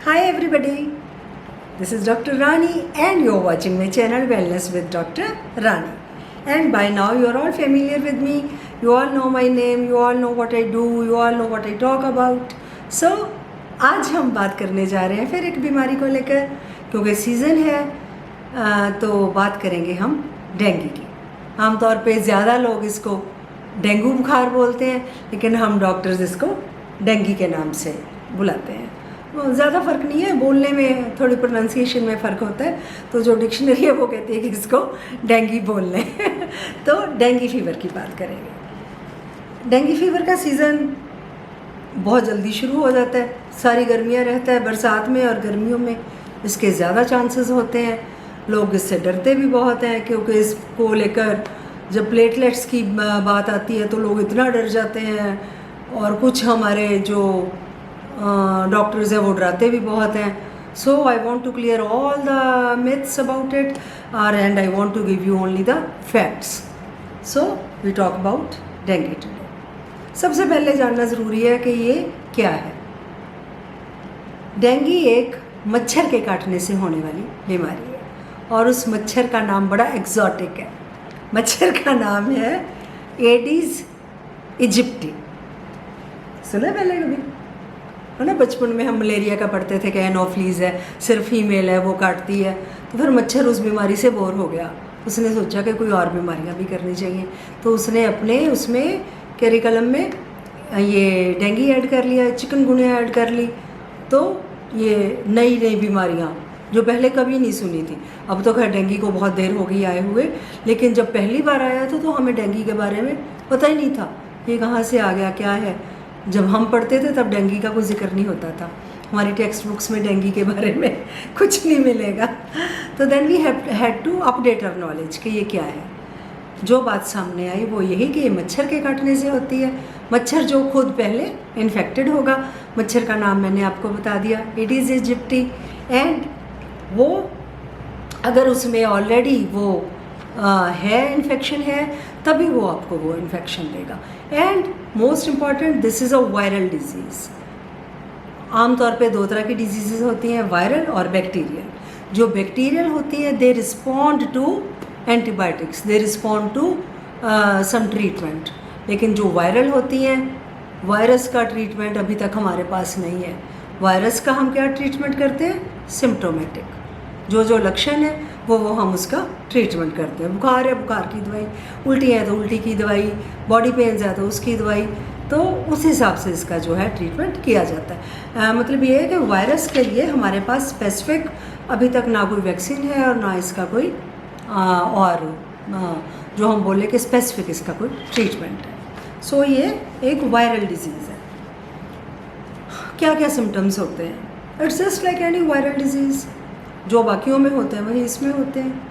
Hi everybody, this is Dr. Rani and you are watching my channel Wellness with Dr. Rani. And by now you are all familiar with me, you all know my name, you all know what I do, you all know what I talk about. So आज हम बात करने जा रहे हैं फिर एक बीमारी को लेकर, क्योंकि सीज़न है तो बात करेंगे हम डेंगू की। आमतौर पे ज़्यादा लोग इसको डेंगू बुखार बोलते हैं, लेकिन हम डॉक्टर्स इसको डेंगू के नाम से बुलाते हैं। ज़्यादा फ़र्क नहीं है, बोलने में थोड़ी प्रोनाउंसिएशन में फ़र्क होता है, तो जो डिक्शनरी है वो कहती है कि इसको डेंगू बोल लें। तो डेंगू फीवर की बात करेंगे। डेंगू फीवर का सीज़न बहुत जल्दी शुरू हो जाता है, सारी गर्मियाँ रहता है, बरसात में और गर्मियों में इसके ज़्यादा चांसेस होते हैं। लोग इससे डरते भी बहुत हैं, क्योंकि इसको लेकर जब प्लेटलेट्स की बात आती है तो लोग इतना डर जाते हैं, और कुछ हमारे जो डॉक्टर्स हैं वो डराते भी बहुत हैं। So I want to clear all the myths about it and I want to give you only the facts. So we talk about dengue today. सबसे पहले जानना ज़रूरी है कि ये क्या है। डेंगू एक मच्छर के काटने से होने वाली बीमारी है, और उस मच्छर का नाम बड़ा एक्जॉटिक है। मच्छर का नाम है एडिस इजिप्टी। सुना पहले कभी? है ना, बचपन में हम मलेरिया का पढ़ते थे कि एनोफ्लीज़ है, सिर्फ फीमेल है, वो काटती है। तो फिर मच्छर उस बीमारी से बोर हो गया, उसने सोचा कि कोई और बीमारियां भी करनी चाहिए, तो उसने अपने उसमें कैरिकुलम में ये डेंगू ऐड कर लिया, चिकनगुनिया ऐड कर ली। तो ये नई नई बीमारियां जो पहले कभी नहीं सुनी थी। अब तो खैर डेंगू को बहुत देर हो गई आए हुए, लेकिन जब पहली बार आया था तो हमें डेंगू के बारे में पता ही नहीं था, ये कहाँ से आ गया, क्या है। जब हम पढ़ते थे तब डेंगू का कोई जिक्र नहीं होता था, हमारी टेक्स्ट बुक्स में डेंगू के बारे में कुछ नहीं मिलेगा। तो then we had to update our knowledge कि ये क्या है। जो बात सामने आई वो यही कि ये मच्छर के काटने से होती है। मच्छर जो खुद पहले इन्फेक्टेड होगा, मच्छर का नाम मैंने आपको बता दिया, एडिस इजिप्टी। एंड वो अगर उसमें ऑलरेडी वो है, इन्फेक्शन है, तभी वो आपको वो इन्फेक्शन देगा। And most important, this is a viral disease. आमतौर पे दो तरह की डिजीज़ होती हैं, वायरल और बैक्टीरियल। जो बैक्टीरियल होती है they respond to antibiotics, they respond to some treatment. लेकिन जो वायरल होती हैं, वायरस का ट्रीटमेंट अभी तक हमारे पास नहीं है। वायरस का हम क्या ट्रीटमेंट करते हैं? सिम्प्टोमेटिक, जो लक्षण है वो हम उसका ट्रीटमेंट करते हैं। बुखार है, बुखार की दवाई, उल्टी है तो उल्टी की दवाई, बॉडी पेन्स है तो उसकी दवाई। तो उस हिसाब से इसका जो है ट्रीटमेंट किया जाता है। मतलब ये है कि वायरस के लिए हमारे पास स्पेसिफिक अभी तक ना कोई वैक्सीन है और ना इसका कोई जो हम बोले कि स्पेसिफिक इसका कोई ट्रीटमेंट है। सो ये एक वायरल डिजीज़ है। क्या क्या सिम्टम्स होते हैं? It's just like any viral disease, जो बाकियों में होते हैं वही इसमें होते हैं।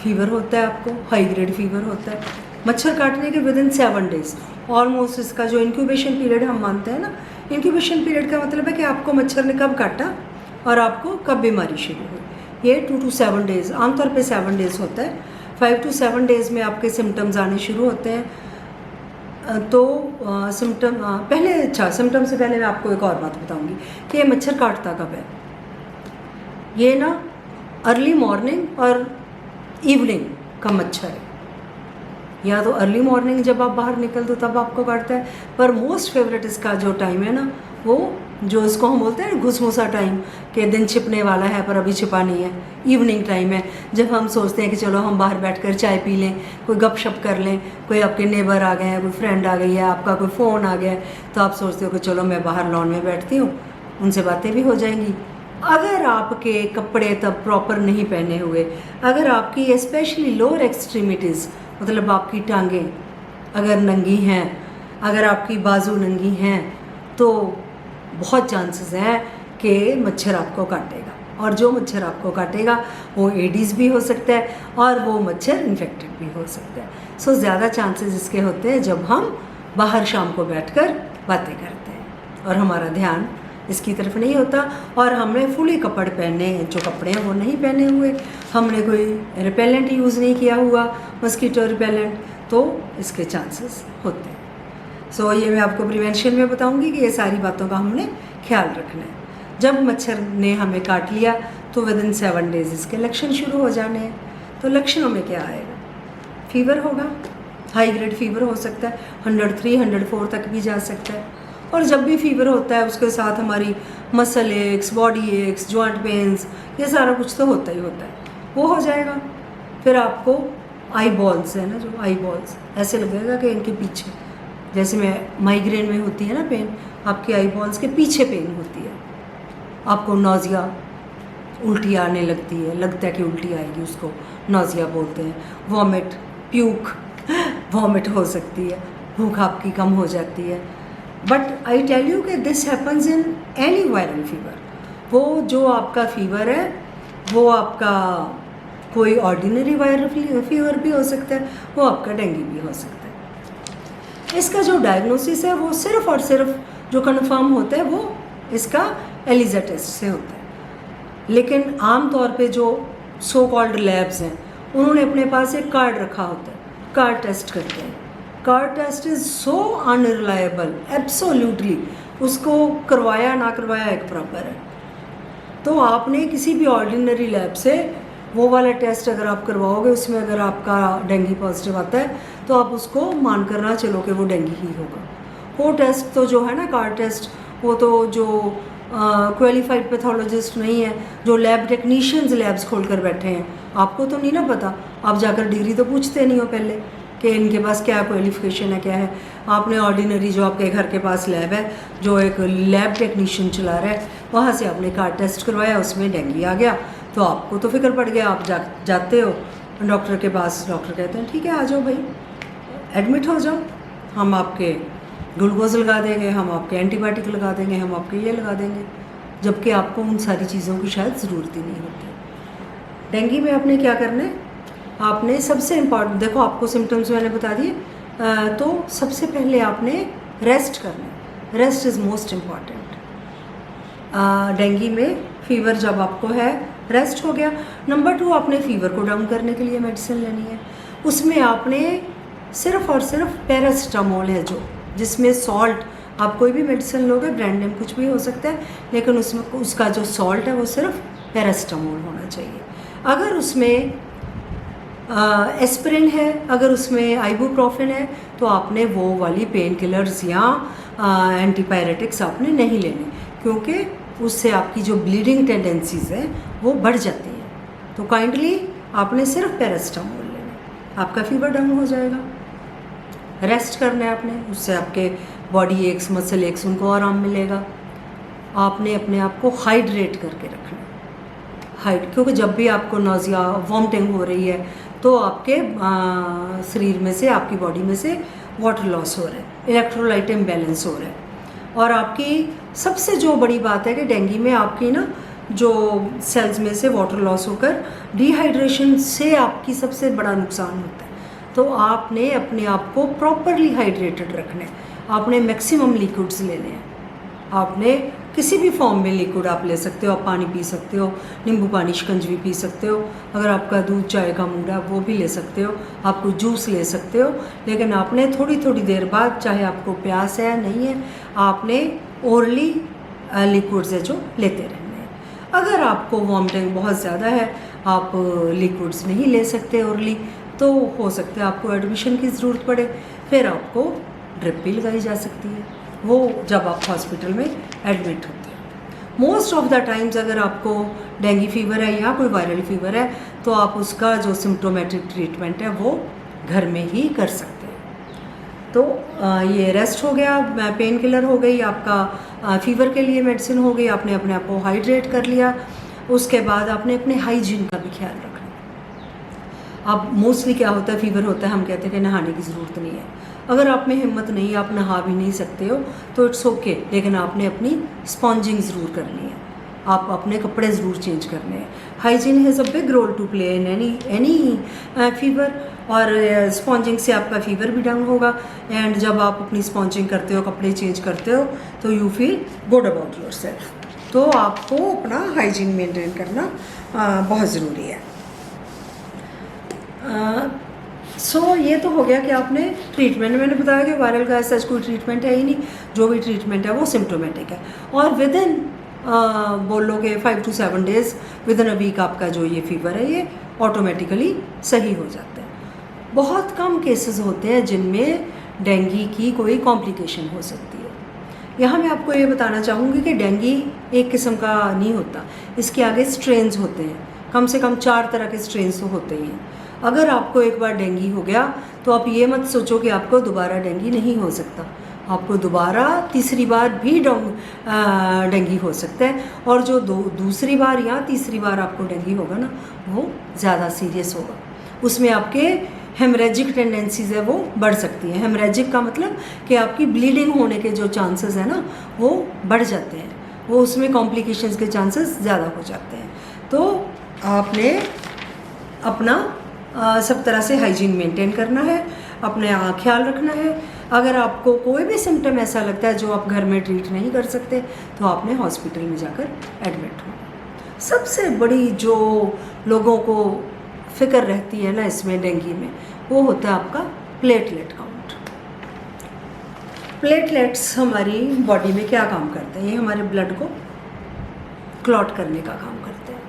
फीवर होता है, आपको हाई ग्रेड फीवर होता है। मच्छर काटने के विदिन 7 डेज ऑलमोस्ट इसका जो इंक्यूबेशन पीरियड हम मानते हैं ना, इंक्यूबेशन पीरियड का मतलब है कि आपको मच्छर ने कब काटा और आपको कब बीमारी शुरू हुई। ये 2 to 7 डेज़, आमतौर पे 7 डेज़ होता है। 5 to 7 डेज़ में आपके सिम्टम्स आने शुरू होते हैं। तो सिम्टम पहले, अच्छा सिम्टम से पहले मैं आपको एक और बात बताऊंगी कि ये मच्छर काटता कब है। ये ना अर्ली मॉर्निंग और इवनिंग का मच्छर है। या तो अर्ली मॉर्निंग जब आप बाहर निकलते हो तब आपको काटता है, पर मोस्ट फेवरेट इसका जो टाइम है ना, वो जो इसको हम बोलते हैं घुसमुसा टाइम, कि दिन छिपने वाला है पर अभी छिपा नहीं है। इवनिंग टाइम है जब हम सोचते हैं कि चलो हम बाहर बैठकर चाय पी लें, कोई गपशप कर लें, कोई आपके नेबर आ गए हैं, कोई फ्रेंड आ गई है, आपका कोई फ़ोन आ गया है, तो आप सोचते हो कि चलो मैं बाहर लॉन में बैठती हूँ, उनसे बातें भी हो जाएंगी। अगर आपके कपड़े तब प्रॉपर नहीं पहने हुए, अगर आपकी स्पेशली लोअर एक्सट्रीमिटीज़, मतलब आपकी टांगें अगर नंगी हैं, अगर आपकी बाजू नंगी हैं, तो बहुत चांसेस हैं कि मच्छर आपको काटेगा। और जो मच्छर आपको काटेगा वो एडिस भी हो सकता है और वो मच्छर इन्फेक्टेड भी हो सकता है। सो ज़्यादा चांसेस इसके होते हैं जब हम बाहर शाम को बैठकर बातें करते हैं और हमारा ध्यान इसकी तरफ नहीं होता, और हमने फुली कपड़े पहने, जो कपड़े हैं वो नहीं पहने हुए, हमने कोई रिपेलेंट यूज़ नहीं किया हुआ, मस्कीटो रिपेलेंट, तो इसके चांसेस होते हैं। सो ये मैं आपको प्रिवेंशन में बताऊंगी कि ये सारी बातों का हमने ख्याल रखना है। जब मच्छर ने हमें काट लिया तो विदिन 7 डेज इसके लक्षण शुरू हो जाने हैं। तो लक्षणों में क्या आएगा? फीवर होगा, हाई ग्रेड फीवर हो सकता है, 103 104 तक भी जा सकता है। और जब भी फीवर होता है उसके साथ हमारी muscle x, body aches, joint pains, ये सारा कुछ तो होता ही होता है, वो हो जाएगा। फिर आपको आई बॉल्स है ना, जो आई बॉल्स ऐसे लगेगा कि इनके पीछे, जैसे में माइग्रेन में होती है ना पेन, आपकी आई बॉल्स के पीछे पेन होती है। आपको नौजिया, उल्टी आने लगती है, लगता है कि उल्टी आएगी, उसको नौजिया बोलते हैं। वॉमिट, प्यूक, वॉमिट हो सकती है, भूख आपकी कम हो जाती है। बट आई टेल यू कि this happens in any viral fever. वो जो आपका फीवर है वो आपका कोई ऑर्डिनरी वायरल फीवर भी हो सकता है, वो आपका डेंगू भी हो सकता है। इसका जो डायग्नोसिस है वो सिर्फ और सिर्फ जो कन्फर्म होता है वो इसका एलिजा टेस्ट से होता है। लेकिन आम तौर पे जो सो कॉल्ड लैब्स हैं उन्होंने अपने पास एक कार्ड रखा होता है, कार्ड टेस्ट करते हैं। Card test is so unreliable, absolutely, उसको करवाया ना करवाया एक बराबर है। तो आपने किसी भी ऑर्डिनरी लैब से वो वाला टेस्ट अगर आप करवाओगे, उसमें अगर आपका डेंगू पॉजिटिव आता है तो आप उसको मान कर ना चलो कि वो डेंगू ही होगा। वो टेस्ट तो जो है ना, कार्ड टेस्ट, वो तो जो क्वालिफाइड पैथोलॉजिस्ट नहीं है, जो लैब टेक्नीशियंस लैब्स खोल कर बैठे हैं, आपको तो नहीं ना पता। आप जाकर डिग्री तो पूछते नहीं हो पहले कि इनके पास क्या क्वालिफिकेशन है, क्या है। आपने ऑर्डिनरी जो आपके घर के पास लैब है, जो एक लैब टेक्नीशियन चला रहा है, वहाँ से आपने कार्ड टेस्ट करवाया, उसमें डेंगू आ गया, तो आपको तो फिक्र पड़ गया। आप जाते हो डॉक्टर के पास, डॉक्टर कहते हैं ठीक है आ जाओ भाई, एडमिट हो जाओ, हम आपके ग्लूकोज लगा देंगे, हम आपके एंटीबायोटिक लगा देंगे, हम आपके ये लगा देंगे, जबकि आपको उन सारी चीज़ों की शायद ज़रूरत ही नहीं होती। डेंगू में आपने क्या करना है, आपने सबसे इम्पॉर्टेंट, देखो आपको सिम्टम्स मैंने बता दिए, तो सबसे पहले आपने रेस्ट करना है। Rest is most important. Dengue में फीवर जब आपको है, रेस्ट हो गया। नंबर 2, आपने फीवर को डाउन करने के लिए मेडिसिन लेनी है। उसमें आपने सिर्फ और सिर्फ पैरासीटामोल है, जो जिसमें सॉल्ट, आप कोई भी मेडिसिन लोगे, ब्रांड नेम कुछ भी हो सकता है, लेकिन उसमें उसका जो सॉल्ट है वो सिर्फ पैरासीटामोल होना चाहिए। अगर उसमें एस्पिरिन है, अगर उसमें आइबुप्रोफेन है, तो आपने वो वाली पेन किलर्स या एंटीपायरेटिक्स आपने नहीं लेने, क्योंकि उससे आपकी जो ब्लीडिंग टेंडेंसीज है वो बढ़ जाती है। तो काइंडली आपने सिर्फ पैरासीटामोल लेना, आपका फीवर डाउन हो जाएगा। रेस्ट करना है आपने, उससे आपके बॉडी एक्स, मसल एक्स, उनको आराम मिलेगा। आपने अपने आप को हाइड्रेट करके रखना है, क्योंकि जब भी आपको नौजिया, वॉमिटिंग हो रही है तो आपके शरीर में से, आपकी बॉडी में से वाटर लॉस हो रहा है, इलेक्ट्रोलाइट इम्बैलेंस हो रहा है। और आपकी सबसे जो बड़ी बात है कि डेंगू में आपकी ना जो सेल्स में से वाटर लॉस होकर डिहाइड्रेशन से आपकी सबसे बड़ा नुकसान होता है। तो आपने अपने आप को प्रॉपरली हाइड्रेटेड रखना है, आपने मैक्सिमम लिक्विड्स लेने हैं। आपने किसी भी फॉर्म में लिक्विड आप ले सकते हो, आप पानी पी सकते हो, नींबू पानी, शिकंजी पी सकते हो, अगर आपका दूध चाय का मूड है वो भी ले सकते हो, आपको जूस ले सकते हो। लेकिन आपने थोड़ी थोड़ी देर बाद, चाहे आपको प्यास है नहीं है, आपने ओरली लिक्विड्स है जो लेते रहने हैं। अगर आपको वॉमिटिंग बहुत ज़्यादा है, आप लिक्विड्स नहीं ले सकते ओरली, तो हो सकता है आपको एडमिशन की ज़रूरत पड़े, फिर आपको ड्रिप भी लगाई जा सकती है, वो जब आप हॉस्पिटल में एडमिट होते हैं। मोस्ट ऑफ द टाइम्स अगर आपको डेंगू फीवर है या कोई वायरल फीवर है, तो आप उसका जो सिम्प्टोमेटिक ट्रीटमेंट है वो घर में ही कर सकते हैं। तो ये रेस्ट हो गया, पेन किलर हो गई, आपका फीवर के लिए मेडिसिन हो गई, आपने अपने आप को हाइड्रेट कर लिया। उसके बाद आपने अपने हाइजीन का भी ख्याल रखना। अब मोस्टली क्या होता है, फीवर होता है, हम कहते हैं कि नहाने की ज़रूरत नहीं है। अगर आप में हिम्मत नहीं है, आप नहा भी नहीं सकते हो, तो इट्स ओके, लेकिन आपने अपनी स्पॉन्जिंग ज़रूर करनी है, आप अपने कपड़े ज़रूर चेंज करने हैं। Hygiene has a big role to play in any fever, और स्पॉन्जिंग से आपका फीवर भी डाउन होगा। एंड जब आप अपनी स्पॉन्जिंग करते हो, कपड़े चेंज करते हो, तो you feel good about your self. तो आपको अपना हाइजीन मेंटेन करना बहुत ज़रूरी है। ये तो हो गया कि आपने ट्रीटमेंट, मैंने बताया कि वायरल का ऐसा कोई ट्रीटमेंट है ही नहीं, जो भी ट्रीटमेंट है वो सिम्टोमेटिक है। और विद इन बोल लो कि 5 to 7 days within a week आपका जो ये फीवर है ये ऑटोमेटिकली सही हो जाता है। बहुत कम केसेस होते हैं जिनमें डेंगू की कोई कॉम्प्लिकेशन हो सकती है। यहाँ मैं आपको ये बताना चाहूँगी कि डेंगू एक किस्म का नहीं होता, इसके आगे स्ट्रेन्स होते हैं, कम से कम 4 तरह के स्ट्रेन्स तो होते ही हैं। अगर आपको एक बार डेंगू हो गया तो आप ये मत सोचो कि आपको दोबारा डेंगू नहीं हो सकता, आपको दोबारा तीसरी बार भी डेंगू हो सकता है। और जो दूसरी बार या तीसरी बार आपको डेंगू होगा ना वो ज़्यादा सीरियस होगा, उसमें आपके हेमरेजिक टेंडेंसीज है वो बढ़ सकती हैं। हेमरेजिक का मतलब कि आपकी ब्लीडिंग होने के जो चांसेस हैं ना वो बढ़ जाते हैं, वो उसमें कॉम्प्लिकेशंस के चांसेस ज़्यादा हो जाते हैं। तो आपने अपना सब तरह से हाइजीन मेंटेन करना है, अपने ख्याल रखना है। अगर आपको कोई भी सिम्टम ऐसा लगता है जो आप घर में ट्रीट नहीं कर सकते तो आपने हॉस्पिटल में जाकर एडमिट होना। सबसे बड़ी जो लोगों को फिक्र रहती है ना इसमें डेंगू में वो होता है आपका प्लेटलेट काउंट। प्लेटलेट्स हमारी बॉडी में क्या काम करते हैं? ये हमारे ब्लड को क्लॉट करने का काम करते हैं।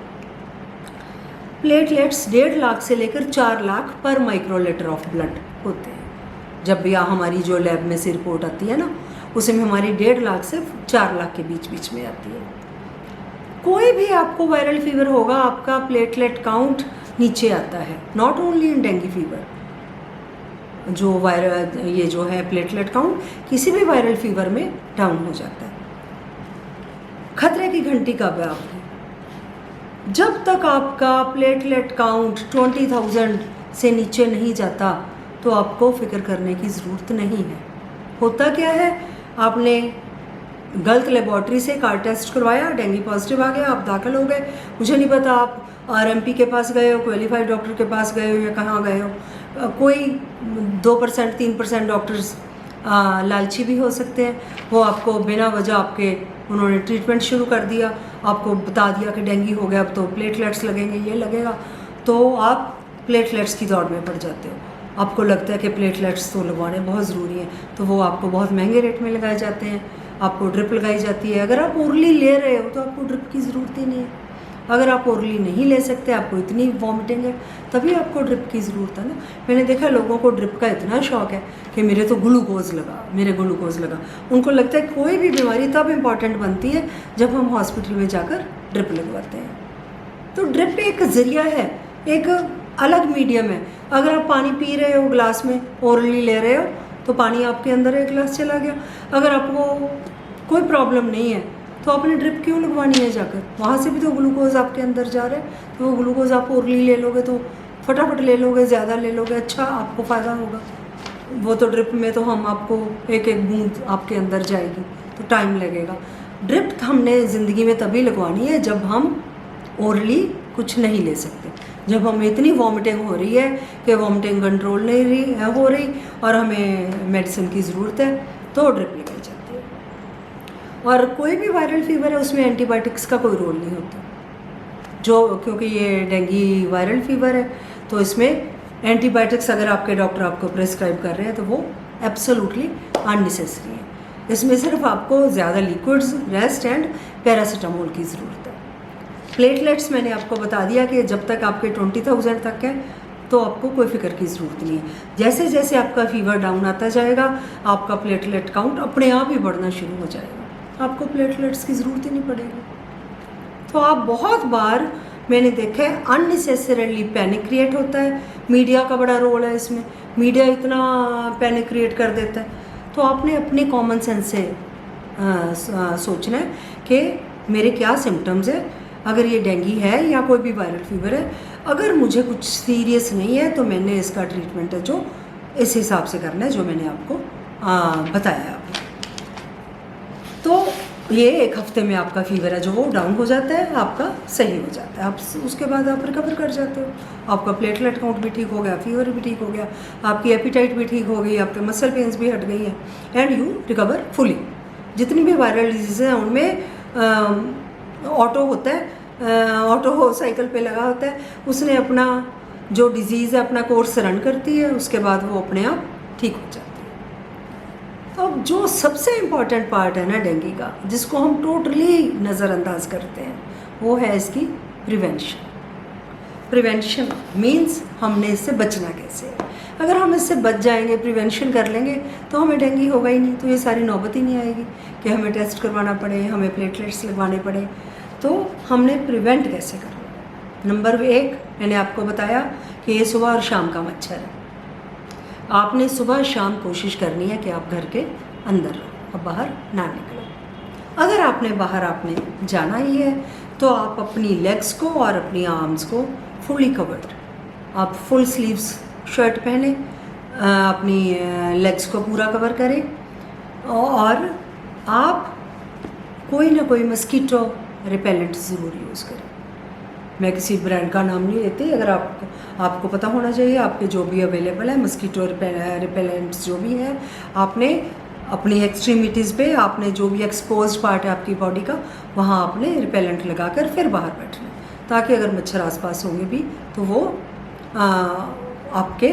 प्लेटलेट्स 1.5 लाख से लेकर 4 लाख पर माइक्रोलीटर ऑफ ब्लड होते हैं। जब भी हमारी जो लैब में से रिपोर्ट आती है ना उसमें हमारी 1.5 लाख से 4 लाख के बीच में आती है। कोई भी आपको वायरल फीवर होगा आपका प्लेटलेट काउंट नीचे आता है, not only in dengue fever. जो वायरल ये जो है प्लेटलेट काउंट किसी भी वायरल फीवर में डाउन हो जाता है। खतरे की घंटी कब है आपकी? जब तक आपका प्लेटलेट काउंट 20,000 से नीचे नहीं जाता तो आपको फिक्र करने की ज़रूरत नहीं है। होता क्या है, आपने गलत लेबॉर्ट्री से कार टेस्ट करवाया, डेंगू पॉजिटिव आ गया, आप दाखिल हो गए। मुझे नहीं पता आप आरएमपी के पास गए हो, क्वालिफाइड डॉक्टर के पास गए हो या कहाँ गए हो। कोई 2% 3% डॉक्टर्स लालची भी हो सकते हैं, वो आपको बिना वजह आपके उन्होंने ट्रीटमेंट शुरू कर दिया, आपको बता दिया कि डेंगू हो गया अब तो प्लेटलेट्स लगेंगे, ये लगेगा, तो आप प्लेटलेट्स की दौड़ में पड़ जाते हो। आपको लगता है कि प्लेटलेट्स तो लगवाने बहुत ज़रूरी हैं, तो वो आपको बहुत महंगे रेट में लगाए जाते हैं, आपको ड्रिप लगाई जाती है। अगर आप ओरली ले रहे हो तो आपको ड्रिप की ज़रूरत ही नहीं है। अगर आप ओरली नहीं ले सकते, आपको इतनी वॉमिटिंग है, तभी आपको ड्रिप की ज़रूरत है ना। मैंने देखा लोगों को ड्रिप का इतना शौक है कि मेरे तो ग्लूकोज़ लगा, मेरे ग्लूकोज़ लगा। उनको लगता है कोई भी बीमारी तब इम्पॉर्टेंट बनती है जब हम हॉस्पिटल में जाकर ड्रिप लगवाते हैं। तो ड्रिप एक ज़रिया है, एक अलग मीडियम है। अगर आप पानी पी रहे हो ग्लास में, ओरली ले रहे हो, तो पानी आपके अंदर एक गिलास चला गया। अगर आपको कोई प्रॉब्लम नहीं है तो आपने ड्रिप क्यों लगवानी है जाकर? वहाँ से भी तो ग्लूकोज आपके अंदर जा रहा है, तो वो ग्लूकोज आप ओरली ले लोगे तो फटाफट ले लोगे, ज़्यादा ले लोगे, अच्छा आपको फ़ायदा होगा। वो तो ड्रिप में तो हम आपको एक एक बूंद आपके अंदर जाएगी तो टाइम लगेगा। ड्रिप हमने ज़िंदगी में तभी लगवानी है जब हम ओरली कुछ नहीं ले सकते, जब हमें इतनी वॉमिटिंग हो रही है कि वॉमिटिंग कंट्रोल नहीं हो रही और हमें मेडिसिन की ज़रूरत है, तो ड्रिप लगाई जाती है। और कोई भी वायरल फीवर है उसमें एंटीबायोटिक्स का कोई रोल नहीं होता, क्योंकि ये डेंगू वायरल फीवर है तो इसमें एंटीबायोटिक्स अगर आपके डॉक्टर आपको प्रेस्क्राइब कर रहे हैं तो वो एब्सोल्युटली अननेसेसरी है। इसमें सिर्फ आपको ज़्यादा लिक्विड्स, रेस्ट एंड पैरासीटामोल की ज़रूरत है। प्लेटलेट्स मैंने आपको बता दिया कि जब तक आपके 20,000 तक है तो आपको कोई फिक्र की ज़रूरत नहीं है। जैसे जैसे आपका फीवर डाउन आता जाएगा आपका प्लेटलेट काउंट अपने आप ही बढ़ना शुरू हो जाएगा, आपको प्लेटलेट्स की ज़रूरत ही नहीं पड़ेगी। तो आप बहुत बार मैंने देखा है अननेसेसरीली पैनिक क्रिएट होता है, मीडिया का बड़ा रोल है इसमें, मीडिया इतना पैनिक क्रिएट कर देता है। तो आपने अपने कॉमन सेंस से सोचना है कि मेरे क्या सिम्टम्स है, अगर ये डेंगू है या कोई भी वायरल फीवर है, अगर मुझे कुछ सीरियस नहीं है तो मैंने इसका ट्रीटमेंट है जो इस हिसाब से करना है जो मैंने आपको बताया अभी। तो ये 1 हफ्ते में आपका फीवर है जो वो डाउन हो जाता है, आपका सही हो जाता है, आप उसके बाद आप रिकवर कर जाते हो। आपका प्लेटलेट काउंट भी ठीक हो गया, फीवर भी ठीक हो गया, आपकी एपिटाइट भी ठीक हो गई, आपके मसल पेन्स भी हट गई हैं एंड यू रिकवर फुली। जितनी भी वायरल डिजीज़ हैं उनमें ऑटो होता है, ऑटो साइकिल पे लगा होता है, उसने अपना जो डिज़ीज़ है अपना कोर्स रन करती है, उसके बाद वो अपने आप ठीक हो जाती है। अब जो सबसे इम्पॉर्टेंट पार्ट है ना डेंगू का, जिसको हम टोटली नज़रअंदाज करते हैं, वो है इसकी प्रिवेंशन। प्रिवेंशन मीन्स हमने इससे बचना कैसे है। अगर हम इससे बच जाएंगे, प्रिवेंशन कर लेंगे, तो हमें डेंगू होगा ही नहीं, तो ये सारी नौबत ही नहीं आएगी कि हमें टेस्ट करवाना पड़े, हमें प्लेटलेट्स लगवाने पड़े। तो हमने प्रिवेंट कैसे करना। नंबर 1 मैंने आपको बताया कि ये सुबह और शाम का मच्छर है। आपने सुबह शाम कोशिश करनी है कि आप घर के अंदर रहो, अब बाहर ना निकलो। अगर आपने बाहर आपने जाना ही है तो आप अपनी लेग्स को और अपनी आर्म्स को फुली कवर्ड, आप फुल स्लीव्स शर्ट पहने, अपनी लेग्स को पूरा कवर करें, और आप कोई ना कोई मस्कीटो रिपेलेंट ज़रूर यूज़ करें। मैं किसी ब्रांड का नाम नहीं लेती, अगर आपको पता होना चाहिए, आपके जो भी अवेलेबल है मस्कीटो रिपेलेंट्स जो भी है, आपने अपनी एक्सट्रीमिटीज़ पे, आपने जो भी एक्सपोज पार्ट है आपकी बॉडी का, वहाँ आपने रिपेलेंट लगाकर फिर बाहर बैठना, ताकि अगर मच्छर आसपास होंगे भी तो वो आपके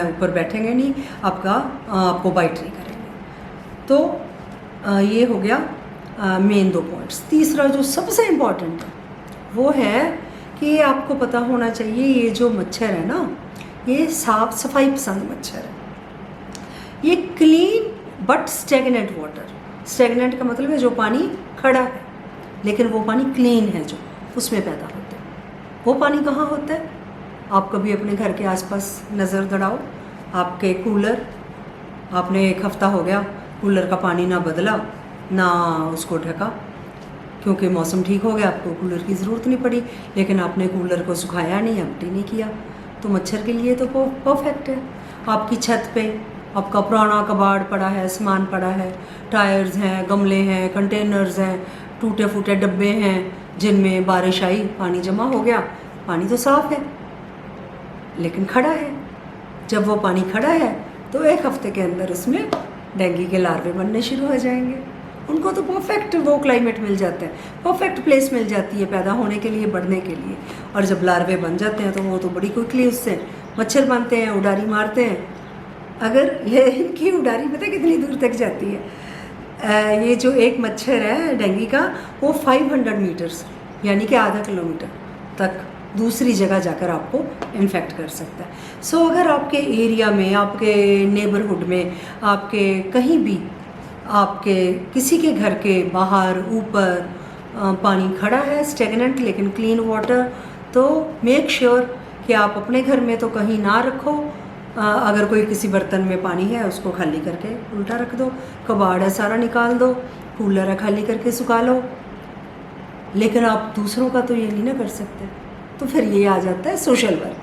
ऊपर बैठेंगे नहीं, आपको बाइट नहीं करेंगे। तो ये हो गया मेन 2 पॉइंट्स। तीसरा जो सबसे इम्पॉर्टेंट है वो है कि आपको पता होना चाहिए, ये जो मच्छर है ना, ये साफ सफाई पसंद मच्छर है। ये clean but stagnant water, stagnant का मतलब है जो पानी खड़ा है लेकिन वो पानी क्लीन है, जो उसमें पैदा होता है। वो पानी कहाँ होता है? आप कभी अपने घर के आसपास नज़र दौड़ाओ, आपके कूलर, आपने 1 हफ़्ता हो गया कूलर का पानी ना बदला ना उसको ढका, क्योंकि मौसम ठीक हो गया, आपको कूलर की ज़रूरत नहीं पड़ी, लेकिन आपने कूलर को सुखाया नहीं, एम्प्टी नहीं किया, तो मच्छर के लिए तो परफेक्ट है। आपकी छत पे आपका पुराना कबाड़ पड़ा है, सामान पड़ा है, टायर्स हैं, गमले हैं, कंटेनर्स हैं, टूटे फूटे डब्बे हैं जिनमें बारिश आई, पानी जमा हो गया, पानी तो साफ़ है लेकिन खड़ा है। जब वो पानी खड़ा है तो 1 हफ़्ते के अंदर उसमें डेंगू के लार्वे बनने शुरू हो जाएंगे। उनको तो परफेक्ट वो क्लाइमेट मिल जाता है, परफेक्ट प्लेस मिल जाती है पैदा होने के लिए, बढ़ने के लिए। और जब लार्वे बन जाते हैं तो वो तो बड़ी क्विकली उससे मच्छर बनते हैं, उड़ारी मारते हैं। अगर ये इनकी उड़ारी पता है कितनी दूर तक जाती है? ये जो एक मच्छर है डेंगू का, वो 500 मीटर्स यानी कि आधा किलोमीटर तक दूसरी जगह जाकर आपको इन्फेक्ट कर सकता है। सो अगर आपके एरिया में, आपके नेबरहुड में, आपके कहीं भी, आपके किसी के घर के बाहर ऊपर पानी खड़ा है स्टेगनेंट लेकिन क्लीन वाटर, तो मेक श्योर कि आप अपने घर में तो कहीं ना रखो। अगर कोई किसी बर्तन में पानी है उसको खाली करके उल्टा रख दो, कबाड़ है सारा निकाल दो, कूलर है खाली करके सुखा लो। लेकिन आप दूसरों का तो ये नहीं ना कर सकते, तो फिर ये आ जाता है सोशल वर्क।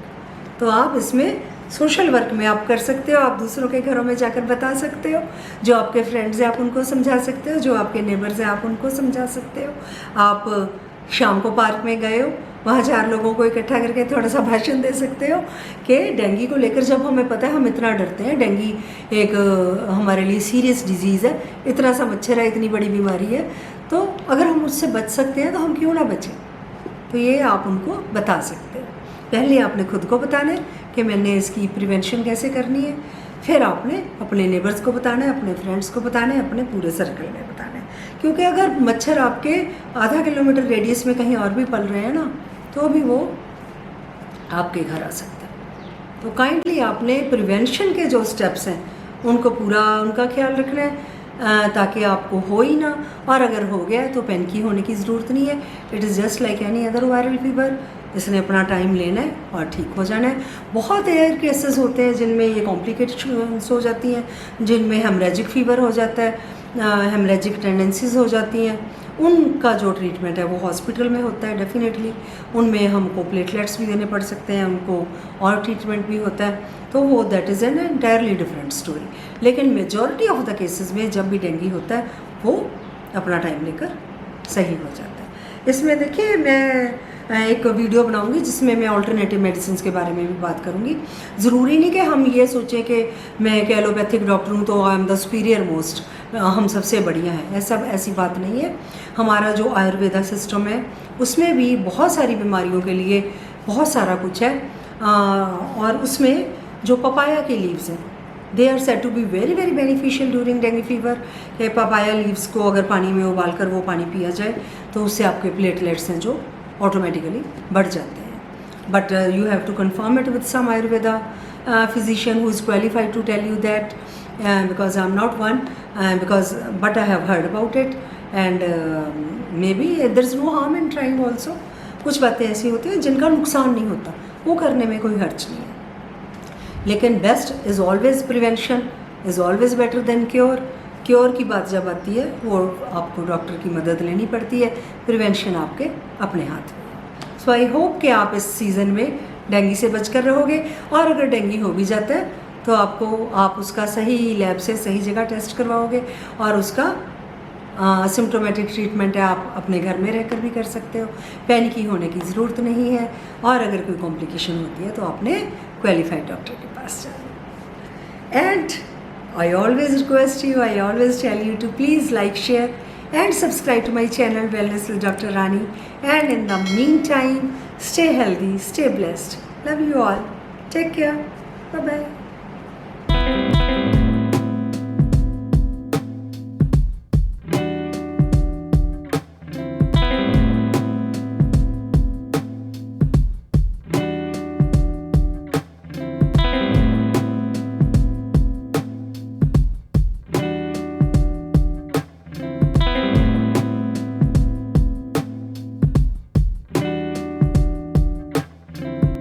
तो आप इसमें सोशल वर्क में आप कर सकते हो, आप दूसरों के घरों में जाकर बता सकते हो, जो आपके फ्रेंड्स हैं आप उनको समझा सकते हो, जो आपके नेबर्स हैं आप उनको समझा सकते हो। आप शाम को पार्क में गए हो, वहाँ 4 लोगों को इकट्ठा करके थोड़ा सा भाषण दे सकते हो कि डेंगू को लेकर, जब हमें पता है, हम इतना डरते हैं, डेंगू एक हमारे लिए सीरियस डिजीज़ है, इतना सा मच्छर है, इतनी बड़ी बीमारी है, तो अगर हम उससे बच सकते हैं तो हम क्यों ना बचें। तो ये आप उनको बता सकते हो। पहले आपने खुद को बताना है कि मैंने इसकी प्रिवेंशन कैसे करनी है, फिर आपने अपने नेबर्स को बताना है, अपने फ्रेंड्स को बताना है, अपने पूरे सर्कल में बताना है। क्योंकि अगर मच्छर आपके आधा किलोमीटर रेडियस में कहीं और भी पल रहे हैं ना, तो भी वो आपके घर आ सकता है। तो काइंडली आपने प्रिवेंशन के जो स्टेप्स हैं उनको पूरा उनका ख्याल रखना है, ताकि आपको हो ही ना, और अगर हो गया तो पैनिक होने की ज़रूरत नहीं है। It is just like any other viral fever, इसने अपना टाइम लेना है और ठीक हो जाना है। बहुत एयर केसेस होते हैं जिनमें ये कॉम्प्लिकेटेड हो जाती हैं, जिनमें हेमरेजिक फीवर हो जाता है, हेमरेजिक टेंडेंसीज हो जाती हैं। उनका जो ट्रीटमेंट है वो हॉस्पिटल में होता है डेफिनेटली। उनमें हमको प्लेटलेट्स भी देने पड़ सकते हैं, उनको और ट्रीटमेंट भी होता है, तो वो that is an entirely different story. लेकिन मेजॉरिटी ऑफ द केसेस में जब भी डेंगू होता है वो अपना टाइम लेकर सही हो जाता है। इसमें देखिए मैं एक वीडियो बनाऊंगी जिसमें मैं अल्टरनेटिव मेडिसिन के बारे में भी बात करूंगी। ज़रूरी नहीं कि हम ये सोचें कि मैं एक एलोपैथिक डॉक्टर हूँ तो I am the superior most, हम सबसे बढ़िया हैं, ऐसी बात नहीं है। हमारा जो आयुर्वेदा सिस्टम है उसमें भी बहुत सारी बीमारियों के लिए बहुत सारा कुछ है, और उसमें जो पपाया के लीव्स हैं they are said to be very very beneficial during dengue fever. कि पपाया लीव्स को अगर पानी में उबाल कर वो पानी पिया जाए तो उससे आपके प्लेटलेट्स हैं जो ऑटोमेटिकली बढ़ जाते हैं। But you have to confirm it with some Ayurveda physician who is qualified to tell you that, because I'm not one, but I have heard about it, and maybe there's no harm in trying also। कुछ बातें ऐसी होती हैं जिनका नुकसान नहीं होता, वो करने में कोई हर्ज नहीं है। लेकिन best is always prevention, is always better than cure. Cure की बात जब आती है वो आपको डॉक्टर की मदद लेनी पड़ती है, प्रिवेंशन आपके अपने हाथ में। सो आई होप कि आप इस सीज़न में डेंगू से बचकर रहोगे, और अगर डेंगू हो भी जाता है तो आप उसका सही लैब से सही जगह टेस्ट करवाओगे, और उसका सिम्टोमेटिक ट्रीटमेंट है आप अपने घर में रहकर भी कर सकते हो, पैनिकी होने की ज़रूरत नहीं है। और अगर कोई कॉम्प्लिकेशन होती है तो आपने क्वालिफाइड डॉक्टर के पास जाना। And I always request you, I always tell you to please like, share and subscribe to my channel Wellness with Dr. Rani, and in the meantime stay healthy, stay blessed, love you all, take care, bye bye.